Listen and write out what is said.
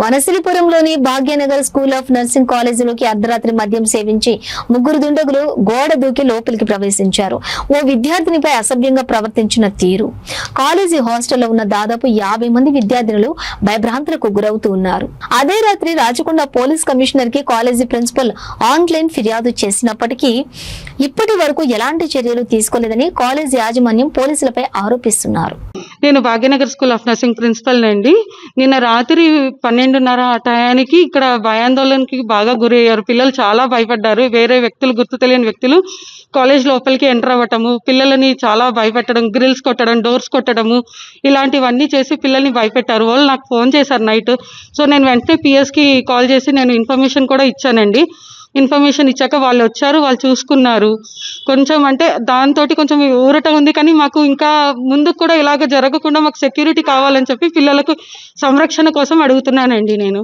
వనసిలిపురంలోని Bhagyanagar school of nursing కాలేజీలోకి అర్ధరాత్రి మద్యం సేవించి ముగ్గురు దుండగులు గోడ దూకి లోపలికి ప్రవేశించారు. ఓ విద్యార్థినిపై అసభ్యంగా ప్రవర్తించిన తీరు. కాలేజీ హాస్టల్లో ఉన్న దాదాపు 50 మంది విద్యార్థినులు భయభ్రాంతులకు గురవుతూ ఉన్నారు. అదే రాత్రి రాచకొండ పోలీస్ కమిషనర్ కి కాలేజీ ప్రిన్సిపల్ ఆన్లైన్ ఫిర్యాదు చేసినప్పటికీ ఇప్పటి వరకు ఎలాంటి చర్యలు తీసుకోలేదని కాలేజీ యాజమాన్యం పోలీసులపై ఆరోపిస్తున్నారు. నేను Bhagyanagar school of nursing principal అండి. నిన్న రాత్రి 12:30 ఆ టయానికి ఇక్కడ భయాందోళనకి బాగా గురయ్యారు. పిల్లలు చాలా భయపడ్డారు. వేరే వ్యక్తులు, గుర్తు తెలియని వ్యక్తులు కాలేజ్ లోపలికి ఎంటర్ అవ్వటము, పిల్లలని చాలా భయపెట్టడం, గ్రిల్స్ కొట్టడం, డోర్స్ కొట్టడము, ఇలాంటివన్నీ చేసి పిల్లల్ని భయపెట్టారు. వాళ్ళు నాకు ఫోన్ చేశారు నైట్. సో నేను వెంటనే పిఎస్కి కాల్ చేసి నేను ఇన్ఫర్మేషన్ కూడా ఇచ్చానండి. ఇన్ఫర్మేషన్ ఇచ్చాక వాళ్ళు వచ్చారు, వాళ్ళు చూసుకున్నారు. కొంచెం అంటే దాంతో కొంచెం ఊరట ఉంది, కానీ మాకు ఇంకా ముందుకు కూడా ఇలాగ జరగకుండా మాకు సెక్యూరిటీ కావాలని చెప్పి పిల్లలకు సంరక్షణ కోసం అడుగుతున్నానండి నేను.